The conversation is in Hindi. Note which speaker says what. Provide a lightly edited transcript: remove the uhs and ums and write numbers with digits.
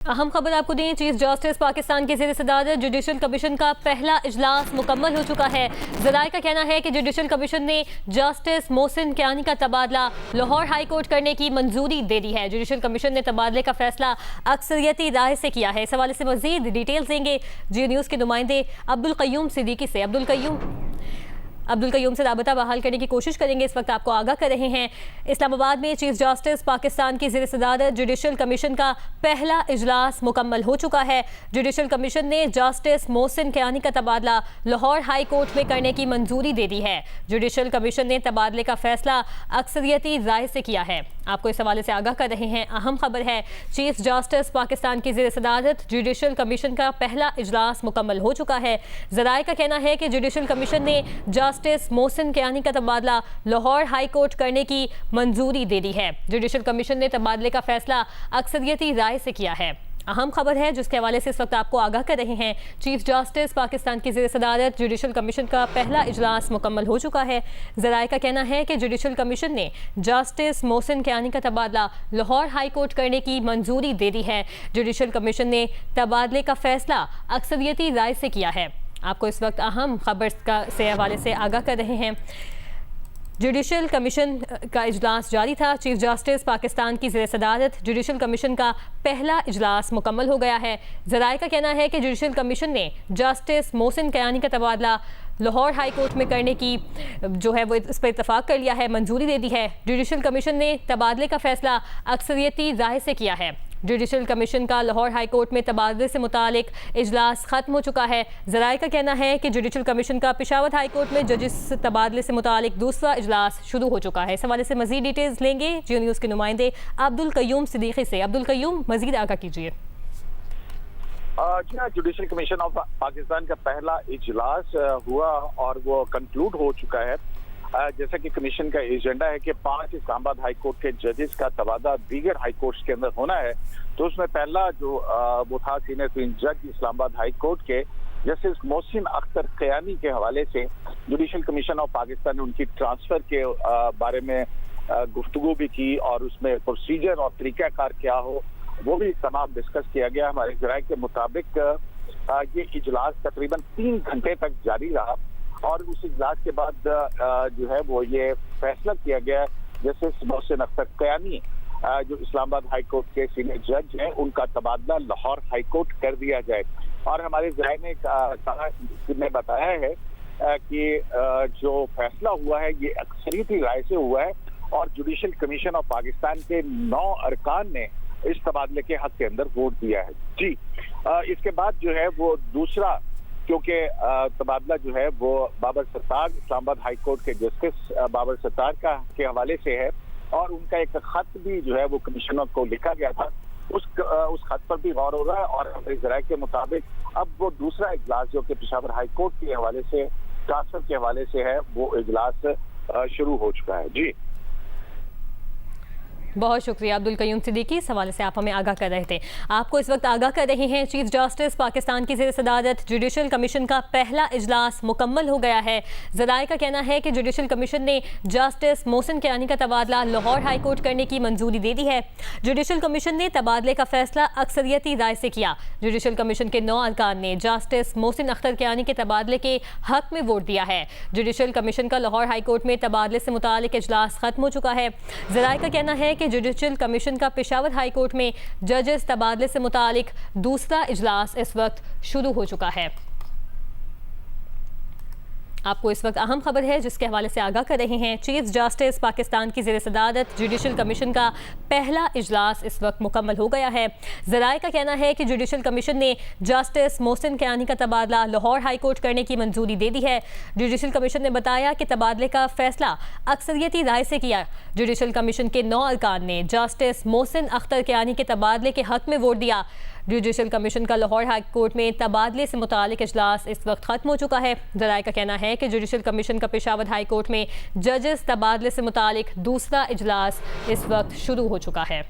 Speaker 1: अहम खबर आपको दें, चीफ जस्टिस पाकिस्तान के ज़ेर सदारत जुडिशल कमीशन का पहला इजलास मुकम्मल हो चुका है। ज़राए का कहना है कि जुडिशल कमीशन ने जस्टिस मोहसिन कियानी का तबादला लाहौर हाई कोर्ट करने की मंजूरी दे दी है। जुडिशल कमीशन ने तबादले का फैसला अक्सरियती राय से किया है। इस हवाले से मजीद डिटेल्स देंगे जियो न्यूज़ के नुमाइंदे अब्दुल कय्यूम सिद्दीकी से। अब्दुल कय्यूम से राबता बहाल करने की कोशिश करेंगे। इस वक्त आपको आगाह कर रहे हैं, इस्लामाबाद में चीफ जस्टिस पाकिस्तान की ज़ेर सदारत जुडिशल कमीशन का पहला इजलास मुकम्मल हो चुका है। जुडिशल कमीशन ने जस्टिस मोहसिन कियानी का तबादला लाहौर हाई कोर्ट में करने की मंजूरी दे दी है। जुडिशल कमीशन ने तबादले का फैसला अक्सरियती राय से किया है। आपको इस हवाले से आगाह कर रहे हैं। अहम खबर है, चीफ जस्टिस पाकिस्तान की ज़ेर सदारत जुडिशल कमीशन का पहला इजलास मुकम्मल हो चुका है। ज़राए का कहना है कि जुडिशल कमीशन ने जस्टिस मोहसिन कियानी का तबादला लाहौर हाई कोर्ट करने की मंजूरी दे दी है। जुडिशल कमीशन ने तबादले का फैसला अक्सरियती राय से किया है। अहम खबर है जिसके हवाले से इस वक्त आपको आगाह कर रहे हैं, चीफ जस्टिस पाकिस्तान की ज़ेर सदारत जुडिशल कमीशन का पहला इजलास मुकम्मल हो चुका है। ज़राए का कहना है कि जुडिशल कमीशन ने जस्टिस मोहसिन कियानी का तबादला लाहौर हाई कोर्ट करने की मंजूरी दे दी है। जुडिशल कमीशन ने तबादले का फैसला अक्सरियती राय से किया है। आपको इस वक्त अहम खबर से हवाले से आगाह कर रहे हैं। जुडिशल कमीशन का इजलास जारी था। चीफ जस्टिस पाकिस्तान की ज़ेर सदारत जुडिशल कमीशन का पहला इजलास मुकम्मल हो गया है। ज़राए का कहना है कि जुडिशल कमीशन ने जस्टिस मोहसिन कियानी का तबादला लाहौर हाई कोर्ट में करने की वो इस पर इतफाक़ कर लिया है, मंजूरी दे दी है। जुडिशल कमीशन ने तबादले का फैसला अक्सरियती राय से किया है। जुडिशल कमीशन का लाहौर हाई कोर्ट में तबादले से मुतालिक इजलास ख़त्म हो चुका है। ज़राए का कहना है कि जुडिशल कमीशन का पेशावर हाई कोर्ट में जजिस तबादले से मुतालिक दूसरा इजलास शुरू हो चुका है। इस हवाले से मजीद डिटेल्स लेंगे जियो न्यूज़ के नुमाइंदे अब्दुल कय्यूम सिद्दीकी से। अब्दुल कय्यूम, मजीद आगाह कीजिए।
Speaker 2: जी हाँ, जुडिशल कमीशन ऑफ पाकिस्तान का पहला इजलास हुआ और वो कंक्लूड हो चुका है। जैसा कि कमीशन का एजेंडा है कि 5 इस्लामाबाद हाई कोर्ट के जजेस का तबादला दीगर हाई कोर्ट्स के अंदर होना है, तो उसमें पहला जो वो था सीनियर तीन जज इस्लामाबाद हाई कोर्ट के जस्टिस मोहसिन अख्तर कियानी के हवाले से जुडिशल कमीशन ऑफ पाकिस्तान ने उनकी ट्रांसफर के बारे में गुफ्तगू भी की और उसमें प्रोसीजर और तरीक़ाकार क्या हो वो भी तमाम डिस्कस किया गया। हमारे ज़राए के मुताबिक ये इजलास तकरीबन 3 घंटे तक जारी रहा और उस इजलास के बाद जो है वो ये फैसला किया गया जस्टिस मोहसिन अख्तर कियानी जो इस्लामाबाद हाई कोर्ट के सीनियर जज हैं उनका तबादला लाहौर हाई कोर्ट कर दिया जाए। और हमारे ज़राए ने बताया है कि जो फैसला हुआ है ये अक्सरियती राय से हुआ है और जुडिशल कमीशन ऑफ पाकिस्तान के 9 अरकान ने इस तबादले के हक के अंदर वोट दिया है। जी, इसके बाद जो है वो दूसरा, क्योंकि तबादला जो है वो बाबर सत्तार इस्लामाबाद हाई कोर्ट के जस्टिस बाबर सत्तार के हवाले से है और उनका एक खत भी जो है वो कमिश्नर को लिखा गया था, उस खत पर भी गौर हो रहा है। और हमारे ज़राए के मुताबिक अब वो दूसरा इजलास जो कि पेशावर हाई कोर्ट के हवाले से ट्रांसफर के हवाले से है वो इजलास शुरू हो चुका है। जी,
Speaker 1: बहुत शुक्रिया अब्दुल कय्यूम सिद्दीकी। इस हवाले से आप हमें आगाह कर रहे थे। आपको इस वक्त आगाह कर रहे हैं, चीफ जस्टिस पाकिस्तान की ज़ेर सदारत जुडिशल कमीशन का पहला इजलास मुकम्मल हो गया है। ज़राए का कहना है कि जुडिशल कमीशन ने जस्टिस मोहसिन कियानी का तबादला लाहौर हाई कोर्ट करने की मंजूरी दे दी है। जुडिशल कमीशन ने तबादले का फैसला अक्सरियती राय से किया। जुडिशल कमीशन के 9 अरकान ने जस्टिस मोहसिन अख्तर कियानी के तबादले के हक में वोट दिया है। जुडिशल कमीशन का लाहौर हाई कोर्ट में तबादले से मुतालिक इजलास खत्म हो चुका है। ज़राए का कहना है कि जुडिशल कमीशन का पेशावर हाई कोर्ट में जजेस तबादले से मुतालिक दूसरा इजलास इस वक्त शुरू हो चुका है। आपको इस वक्त अहम खबर है जिसके हवाले से आगाह कर रहे हैं, चीफ जस्टिस पाकिस्तान की ज़ेर सदारत जुडिशल कमीशन का पहला इजलास इस वक्त मुकम्मल हो गया है। ज़राए का कहना है कि जुडिशल कमीशन ने जस्टिस मोहसिन कियानी का तबादला लाहौर हाई कोर्ट करने की मंजूरी दे दी है। जुडिशल कमीशन ने बताया कि तबादले का फैसला अक्सरियती राय से किया। जुडिशल कमीशन के 9 अरकान ने जस्टिस मोहसिन अख्तर कियानी के तबादले के हक में वोट दिया। जुडिशल कमीशन का लाहौर हाई कोर्ट में तबादले से मुतालिक इजलास इस वक्त खत्म हो चुका है। ज़राए का कहना है कि जुडिशल कमीशन का पेशावर हाई कोर्ट में जजेस तबादले से मुतालिक दूसरा इजलास इस वक्त शुरू हो चुका है।